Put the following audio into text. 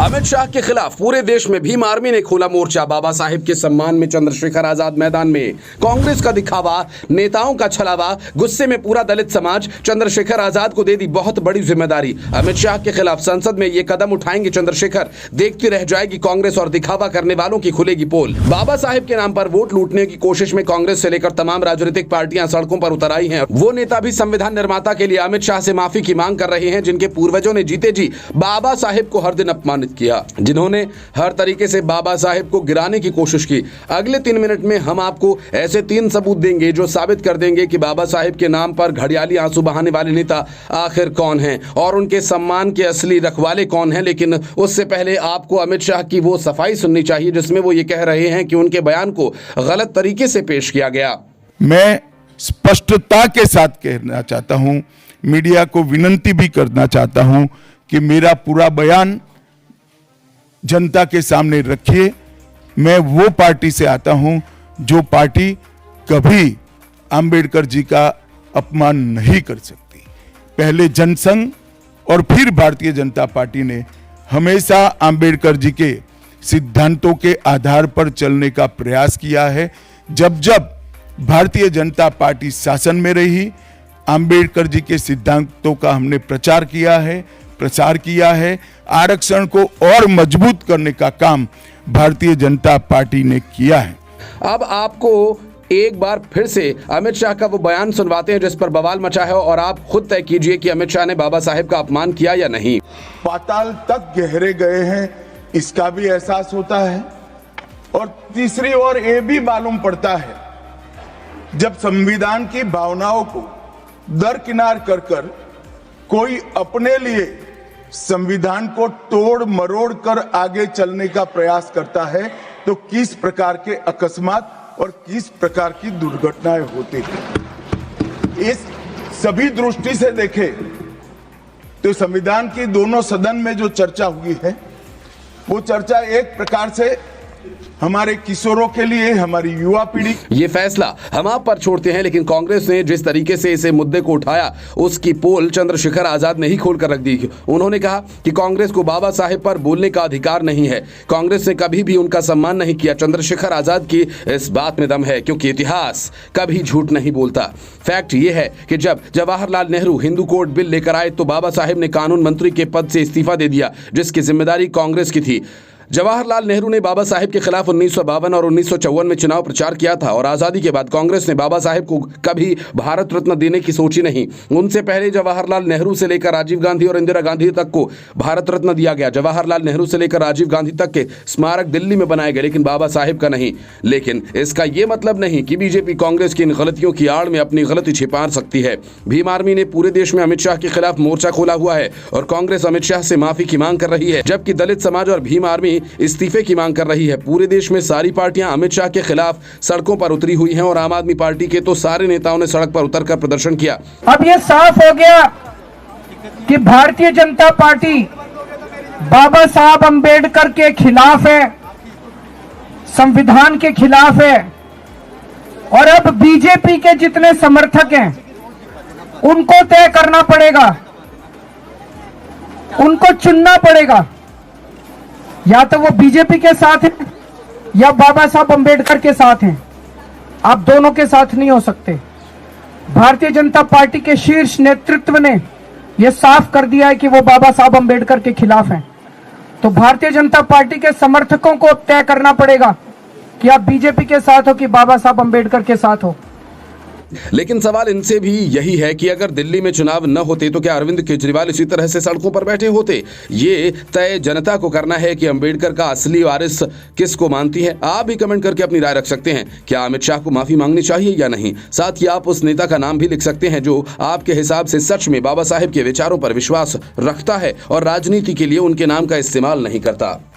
अमित शाह के खिलाफ पूरे देश में भीम आर्मी ने खोला मोर्चा। बाबा साहेब के सम्मान में चंद्रशेखर आजाद मैदान में। कांग्रेस का दिखावा, नेताओं का छलावा, गुस्से में पूरा दलित समाज। चंद्रशेखर आजाद को दे दी बहुत बड़ी जिम्मेदारी। अमित शाह के खिलाफ संसद में ये कदम उठाएंगे चंद्रशेखर। देखती रह जाएगी कांग्रेस और दिखावा करने वालों की खुलेगी पोल। बाबा साहेब के नाम पर वोट लूटने की कोशिश में कांग्रेस से लेकर तमाम राजनीतिक पार्टियां सड़कों पर उतर आई हैं। वो नेता भी संविधान निर्माता के लिए अमित शाह से माफी की मांग कर रहे हैं, जिनके पूर्वजों ने जीते जी बाबा साहेब को हर दिन अपमानित किया, जिन्होंने हर तरीके से बाबा साहेब को गिराने की कोशिश की। अगले 3 मिनट में हम आपको ऐसे 3 सबूत देंगे जो साबित कर देंगे कि बाबा साहेब के नाम पर घड़ियाली आंसू बहाने वाले नेता आखिर कौन हैं और उनके सम्मान के असली रखवाले कौन हैं। लेकिन उससे पहले आपको अमित शाह की वो सफाई सुननी चाहिए जिसमें वो ये कह रहे हैं कि उनके बयान को गलत तरीके से पेश किया गया। मैं स्पष्टता के साथ कहना चाहता हूं, मीडिया को विनती भी करना चाहता हूं कि मेरा पूरा बयान जनता के सामने रखिए। मैं वो पार्टी से आता हूं जो पार्टी कभी अंबेडकर जी का अपमान नहीं कर सकती। पहले जनसंघ और फिर भारतीय जनता पार्टी ने हमेशा अंबेडकर जी के सिद्धांतों के आधार पर चलने का प्रयास किया है। जब जब भारतीय जनता पार्टी शासन में रही, अंबेडकर जी के सिद्धांतों का हमने प्रसार किया है। आरक्षण को और मजबूत करने का काम भारतीय जनता पार्टी ने किया है। अब आपको एक बार फिर से अमित शाह का वो बयान सुनवाते हैं जिस पर बवाल मचा है और आप खुद तय कीजिए कि अमित शाह ने बाबा साहेब का अपमान किया या नहीं। पाताल तक गहरे गए हैं, इसका भी एहसास होता है। और तीसरी ओर ये भी मालूम पड़ता है, जब संविधान की भावनाओं को दरकिनार कर कोई अपने लिए संविधान को तोड़ मरोड़ कर आगे चलने का प्रयास करता है तो किस प्रकार के अकस्मात और किस प्रकार की दुर्घटनाएं होती हैं। इस सभी दृष्टि से देखें तो संविधान की दोनों सदन में जो चर्चा हुई है वो चर्चा एक प्रकार से हमारे किशोरों के लिए, हमारी युवा पीढ़ी। ये फैसला हम आप पर छोड़ते हैं, लेकिन कांग्रेस ने जिस तरीके से इसे मुद्दे को उठाया उसकी पोल चंद्रशेखर आजाद ने ही खोलकर रख दी। उन्होंने कहा कि कांग्रेस को बाबा साहेब पर बोलने का अधिकार नहीं है। कांग्रेस ने कभी भी उनका सम्मान नहीं किया। चंद्रशेखर आजाद की इस बात में दम है क्योंकि इतिहास कभी झूठ नहीं बोलता। फैक्ट ये है कि जब जवाहरलाल नेहरू हिंदू कोड बिल लेकर आए तो बाबा साहेब ने कानून मंत्री के पद से इस्तीफा दे दिया, जिसकी जिम्मेदारी कांग्रेस की थी। जवाहरलाल नेहरू ने बाबा साहेब के खिलाफ 1952 और 1954 में चुनाव प्रचार किया था और आजादी के बाद कांग्रेस ने बाबा साहेब को कभी भारत रत्न देने की सोची नहीं। उनसे पहले जवाहरलाल नेहरू से लेकर राजीव गांधी और इंदिरा गांधी तक को भारत रत्न दिया गया। जवाहरलाल नेहरू से लेकर राजीव गांधी तक के स्मारक दिल्ली में बनाए गए, लेकिन बाबा साहेब का नहीं। लेकिन इसका यह मतलब नहीं कि बीजेपी कांग्रेस की इन गलतियों की आड़ में अपनी गलती छिपा सकती है। भीम आर्मी ने पूरे देश में अमित शाह के खिलाफ मोर्चा खोला हुआ है और कांग्रेस अमित शाह से माफी की मांग कर रही है, जबकि दलित समाज और भीम आर्मी इस्तीफे की मांग कर रही है। पूरे देश में सारी पार्टियां अमित शाह के खिलाफ सड़कों पर उतरी हुई हैं और आम आदमी पार्टी के तो सारे नेताओं ने सड़क पर उतरकर प्रदर्शन किया। अब यह साफ हो गया कि भारतीय जनता पार्टी बाबा साहब अंबेडकर के खिलाफ है, संविधान के खिलाफ है। और अब बीजेपी के जितने समर्थक हैं उनको तय करना पड़ेगा, उनको चुनना पड़ेगा। या तो वो बीजेपी के साथ है या बाबा साहब अंबेडकर के साथ हैं। आप दोनों के साथ नहीं हो सकते। भारतीय जनता पार्टी के शीर्ष नेतृत्व ने यह साफ कर दिया है कि वो बाबा साहब अंबेडकर के खिलाफ हैं। तो भारतीय जनता पार्टी के समर्थकों को तय करना पड़ेगा कि आप बीजेपी के साथ हो कि बाबा साहब अंबेडकर के साथ हो। लेकिन सवाल इनसे भी यही है कि अगर दिल्ली में चुनाव न होते तो क्या अरविंद केजरीवाल इसी तरह से सड़कों पर बैठे होते? ये तय जनता को करना है कि अंबेडकर का असली वारिस किसको मानती है। आप भी कमेंट करके अपनी राय रख सकते हैं। क्या अमित शाह को माफी मांगनी चाहिए या नहीं? साथ ही आप उस नेता का नाम भी लिख सकते हैं जो आपके हिसाब से सच में बाबा साहेब के विचारों पर विश्वास रखता है और राजनीति के लिए उनके नाम का इस्तेमाल नहीं करता।